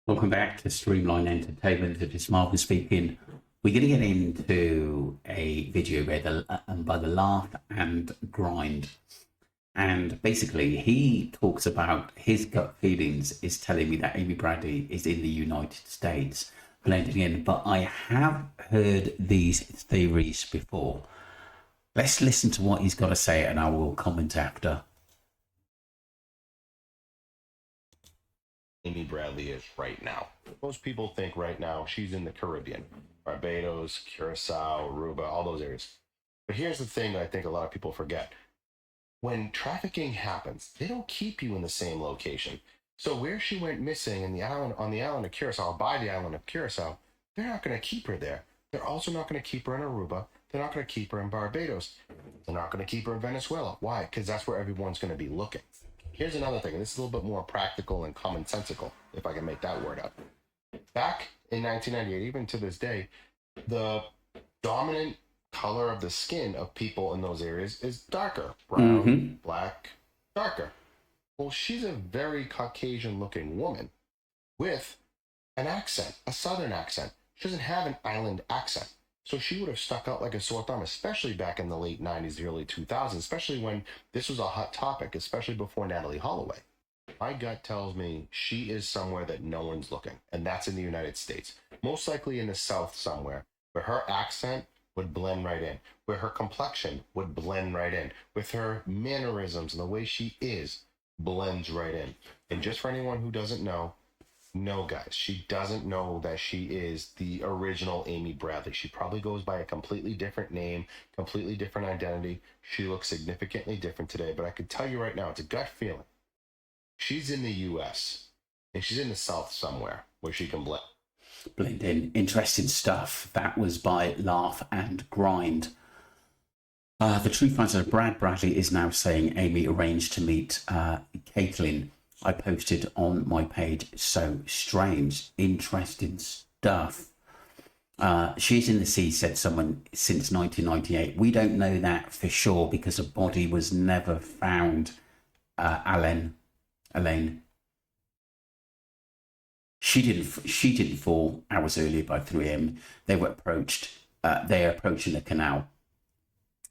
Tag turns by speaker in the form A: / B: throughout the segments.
A: Welcome back to Streamline Entertainment. It is Marvin speaking. We're going to get into a video by the Laugh and Grind. And basically, he talks about his gut feelings is telling me that Amy Bradley is in the United States, blending in. But I have heard these theories before. Let's listen to what he's got to say and I will comment after.
B: Amy Bradley is right now. Most people think right now she's in the Caribbean, Barbados, Curacao, Aruba, all those areas. But here's the thing I think a lot of people forget. When trafficking happens, they don't keep you in the same location. So where she went missing in the island on the island of Curacao, by the island of Curacao, they're not going to keep her there. They're also not going to keep her in Aruba. They're not going to keep her in Barbados. They're not going to keep her in Venezuela. Why? Because that's where everyone's going to be looking. Here's another thing, and this is a little bit more practical and commonsensical, if I can make that word up. Back in 1998, even to this day, the dominant color of the skin of people in those areas is darker. Brown, black, darker. Well, she's a very Caucasian-looking woman with an accent, a southern accent. She doesn't have an island accent. So she would have stuck out like a sore thumb, especially back in the late 90s, the early 2000s, especially when this was a hot topic, especially before Natalie Holloway. My gut tells me she is somewhere that no one's looking, and that's in the United States. Most likely in the South somewhere, where her accent would blend right in, where her complexion would blend right in, with her mannerisms and the way she is blends right in. And just for anyone who doesn't know, no, guys, she doesn't know that she is the original Amy Bradley. She probably goes by a completely different name, completely different identity. She looks significantly different today, but I can tell you right now, it's a gut feeling. She's in the U.S., and she's in the South somewhere where she can
A: blend in. Interesting stuff. That was by Laugh and Grind. The truth finds that Brad Bradley is now saying Amy arranged to meet Caitlyn. I posted on my page. So strange, interesting stuff. She's in the sea, said someone, since 1998. We don't know that for sure because a body was never found. Elaine. She didn't fall hours earlier by 3 a.m. They were approached. They are approaching the canal.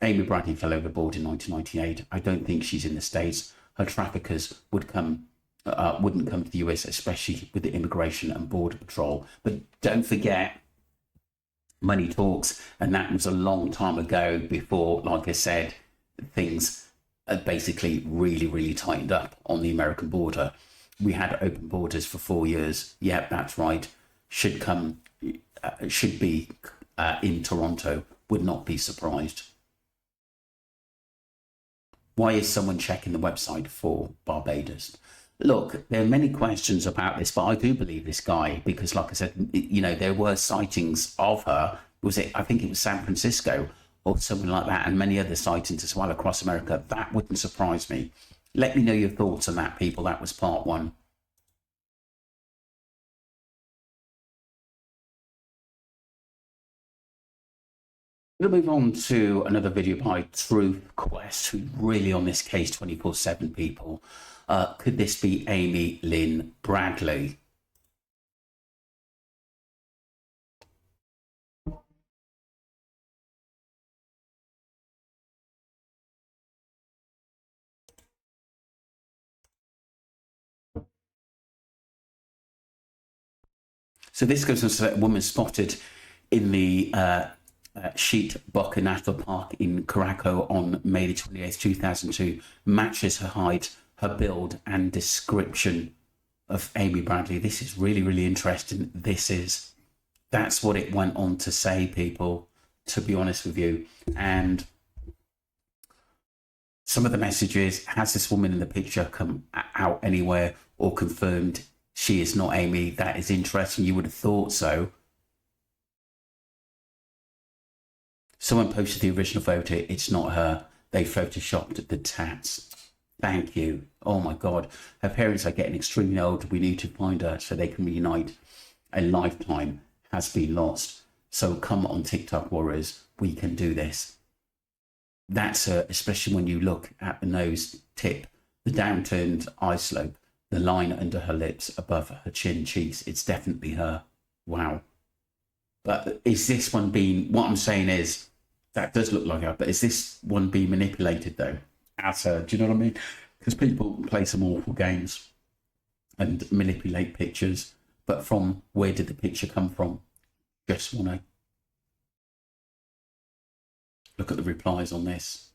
A: Amy Bradley fell overboard in 1998. I don't think she's in the States. Her traffickers wouldn't come to the US, especially with the Immigration and Border Patrol. But don't forget, money talks, and that was a long time ago before, like I said, things basically really tightened up on the American border. We had open borders for 4 years. Yeah, that's right. Should be in Toronto. Would not be surprised. Why is someone checking the website for Barbados? Look, there are many questions about this, but I do believe this guy because, like I said, there were sightings of her. I think it was San Francisco or something like that, and many other sightings as well across America. That wouldn't surprise me. Let me know your thoughts on that, people. That was part one. We'll move on to another video by Truth Quest, who's really on this case 24/7, people. Could this be Amy Lynn Bradley? So this goes on to say a woman spotted in the Sheet Boca National Park in Curacao on May 28, 2002, matches her height, her build and description of Amy Bradley. This is really interesting. That's what it went on to say, people, to be honest with you. And some of the messages, has this woman in the picture come out anywhere or confirmed she is not Amy? That is interesting. You would have thought so. Someone posted the original photo. It's not her. They photoshopped the tats. Thank you. Oh my God. Her parents are getting extremely old. We need to find her so they can reunite. A lifetime has been lost. So come on, TikTok warriors. We can do this. That's her, especially when you look at the nose tip, the downturned eye slope. the line under her lips above her chin cheeks. It's definitely her. Wow. But is this one being, what I'm saying is, that does look like her, but is this one being manipulated though? As her, do you know what I mean? Because people play some awful games and manipulate pictures, but from where did the picture come from? Just want to look at the replies on this.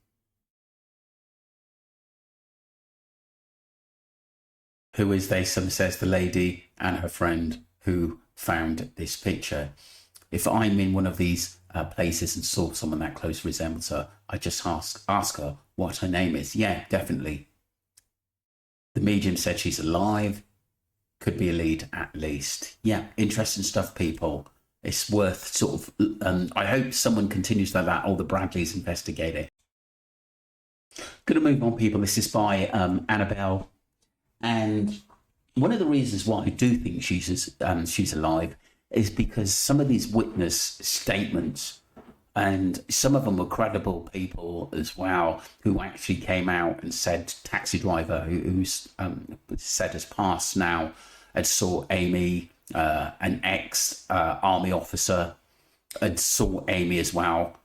A: Who is they? Some says the lady and her friend who found this picture. If I'm in one of these places and saw someone that close resembles her, I just ask her what her name is. Yeah, definitely. The medium said she's alive. Could be a lead at least. Yeah, interesting stuff, people. It's worth sort of, I hope someone continues like that, all the Bradleys investigate it. Going to move on, people. This is by Annabelle. And one of the reasons why I do think she's alive is because some of these witness statements, and some of them were credible people as well, who actually came out and said, taxi driver who's said has passed now, and saw Amy, an ex-army officer, and saw Amy as well.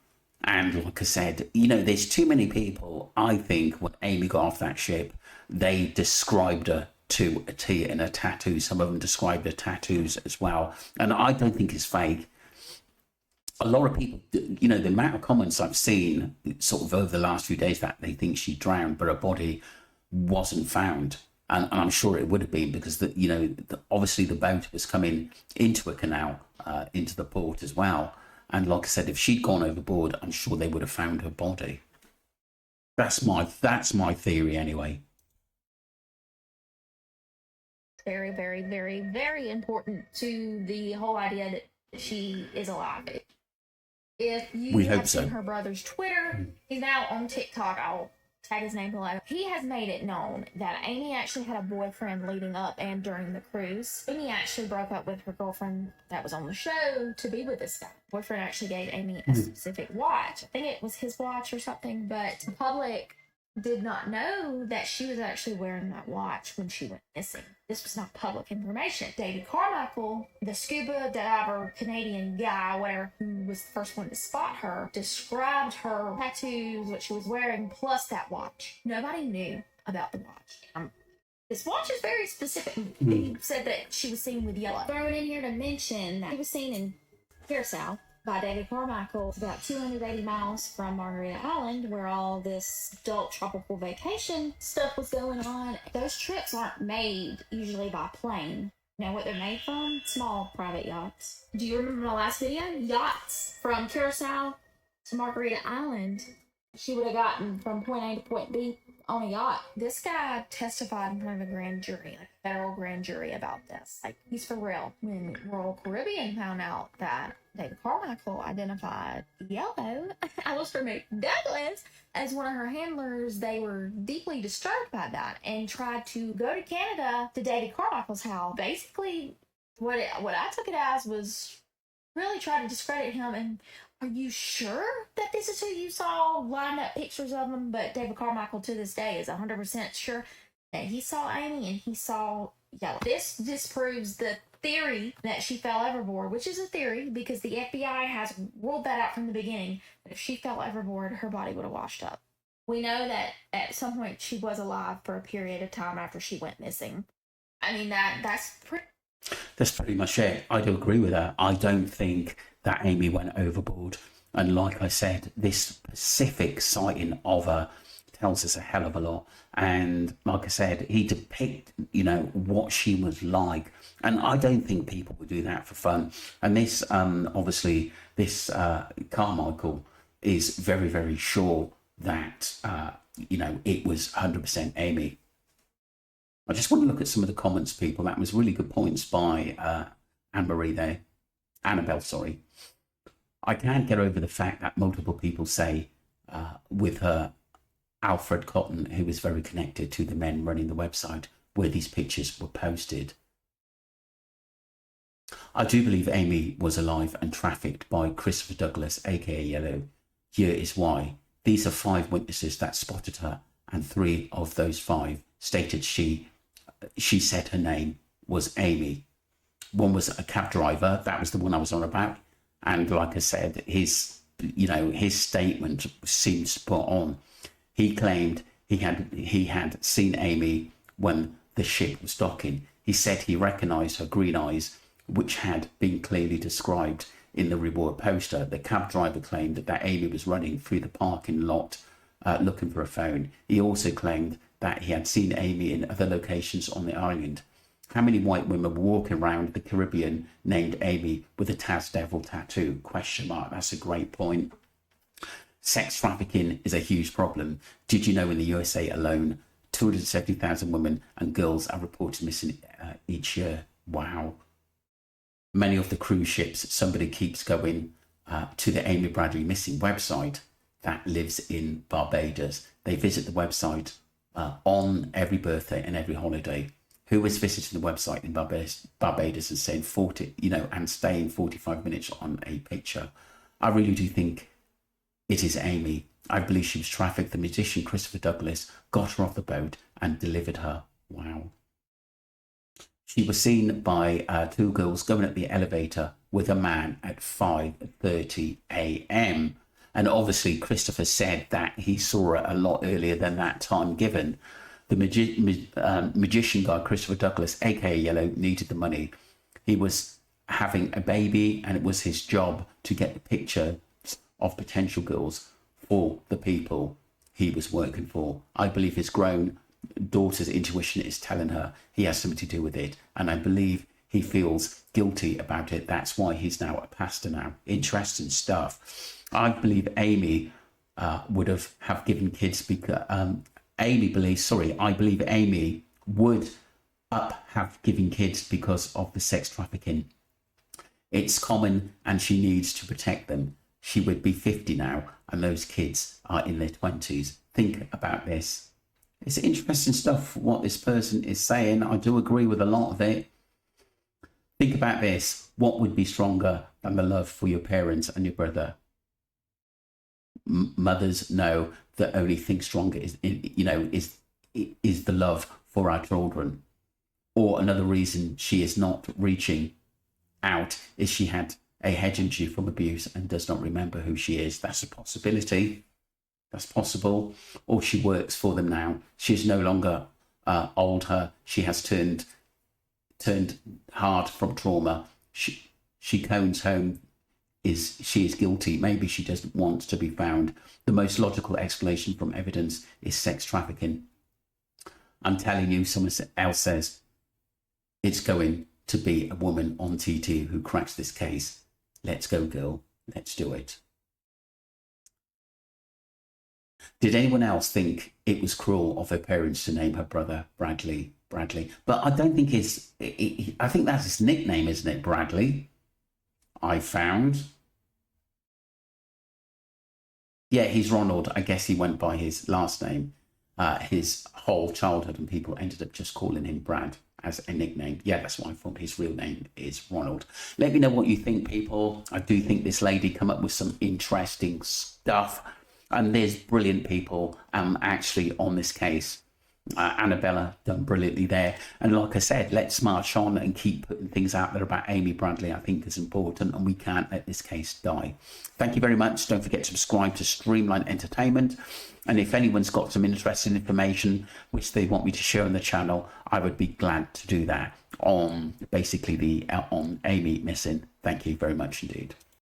A: And like I said, you know, there's too many people. I think when Amy got off that ship, they described her to a T in her tattoo. Some of them described her tattoos as well. And I don't think it's fake. A lot of people, you know, the amount of comments I've seen sort of over the last few days that they think she drowned, but her body wasn't found. And I'm sure it would have been because, you know, obviously the boat was coming into a canal, into the port as well. And like I said, if she'd gone overboard, I'm sure they would have found her body. That's my theory anyway.
C: Very, very, very, very important to the whole idea that she is alive. If you have seen her brother's Twitter, he's now on TikTok. I'll tag his name below. He has made it known that Amy actually had a boyfriend leading up and during the cruise. Amy actually broke up with her girlfriend that was on the show to be with this guy. Boyfriend actually gave Amy a specific watch. I think it was his watch or something, but the public did not know that she was actually wearing that watch when she went missing. This was not public information. David Carmichael, the scuba diver Canadian guy, whatever, who was the first one to spot her, described her tattoos, what she was wearing, plus that watch. Nobody knew about the watch. This watch is very specific. He said that she was seen with yellow. Thrown in here to mention that she was seen in Curacao by David Carmichael, about 280 miles from Margarita Island, where all this adult tropical vacation stuff was going on. Those trips aren't made usually by plane. You know what they're made from? Small private yachts. Do you remember my last video? Yachts from Curacao to Margarita Island. She would have gotten from point A to point B on a yacht. This guy testified in front of a grand jury, like a federal grand jury, about this. Like, he's for real. When Royal Caribbean found out that David Carmichael identified Yellow, Alistair McDouglas, as one of her handlers, they were deeply disturbed by that and tried to go to Canada to David Carmichael's house. Basically, what I took it as was really trying to discredit him. And are you sure that this is who you saw lined up pictures of him? But David Carmichael to this day is 100% sure that he saw Amy and he saw Yellow. This disproves the theory that she fell overboard, which is a theory because the FBI has ruled that out from the beginning. That if she fell overboard, her body would have washed up. We know that at some point she was alive for a period of time after she went missing. I mean, that's pretty
A: much it. I do agree with that. I don't think that Amy went overboard. And like I said, this specific sighting of her tells us a hell of a lot. And like I said, he depicted, you know, what she was like. And I don't think people would do that for fun. And this, obviously, this Carmichael is very, very sure that, you know, it was 100% Amy. I just want to look at some of the comments, people. That was really good points by Anne-Marie there. Annabelle, sorry. I can't get over the fact that multiple people say with her Alfred Cotton, who was very connected to the men running the website where these pictures were posted. I do believe Amy was alive and trafficked by Christopher Douglas, aka Yellow. Here is why. These are 5 witnesses that spotted her, and 3 of those 5 stated she she said her name was Amy. One was a cab driver. That was the one I was on about. And like I said, his statement seems spot on. He claimed he had seen Amy when the ship was docking. He said he recognised her green eyes, which had been clearly described in the reward poster. The cab driver claimed that Amy was running through the parking lot looking for a phone. He also claimed that he had seen Amy in other locations on the island. How many white women were walking around the Caribbean named Amy with a Taz Devil tattoo? Question mark. That's a great point. Sex trafficking is a huge problem. Did you know in the USA alone, 270,000 women and girls are reported missing each year? Wow. Many of the cruise ships, somebody keeps going to the Amy Bradley Missing website that lives in Barbados. They visit the website on every birthday and every holiday. Who is visiting the website in Barbados and saying 40, and staying 45 minutes on a picture? I really do think it is Amy. I believe she was trafficked. The musician Christopher Douglas got her off the boat and delivered her. Wow. She was seen by two girls going up the elevator with a man at 5:30 a.m. And obviously Christopher said that he saw her a lot earlier than that time given. The magician guy, Christopher Douglas, aka Yellow, needed the money. He was having a baby and it was his job to get the picture of potential girls for the people he was working for. I believe his grown daughter's intuition is telling her he has something to do with it. And I believe he feels guilty about it. That's why he's now a pastor now. Interesting stuff. I believe Amy would have given kids because... I believe Amy would have given kids because of the sex trafficking. It's common and she needs to protect them. She would be 50 now and those kids are in their 20s. Think about this. It's interesting stuff what this person is saying. I do agree with a lot of it. Think about this. What would be stronger than the love for your parents and your brother? Mothers know the only thing stronger is the love for our children. Or another reason she is not reaching out is she had a head injury from abuse and does not remember who she is. That's a possibility. That's possible. Or she works for them now. She is no longer older. She has turned hard from trauma. She comes home. She is guilty. Maybe she doesn't want to be found. The most logical explanation from evidence is sex trafficking. I'm telling you, someone else says it's going to be a woman on TT who cracks this case. Let's go, girl. Let's do it. Did anyone else think it was cruel of her parents to name her brother Bradley? But I don't think I think that's his nickname, isn't it? Bradley. I found. Yeah, he's Ronald. I guess he went by his last name. His whole childhood and people ended up just calling him Brad as a nickname. Yeah, that's what I thought. His real name is Ronald. Let me know what you think, people. I do think this lady come up with some interesting stuff. And there's brilliant people actually on this case. Annabella done brilliantly there. And like I said, let's march on and keep putting things out there about Amy Bradley. I think is important and we can't let this case die. Thank you very much. Don't forget to subscribe to Streamline Entertainment. And if anyone's got some interesting information which they want me to share on the channel, I would be glad to do that on basically on Amy missing. Thank you very much indeed.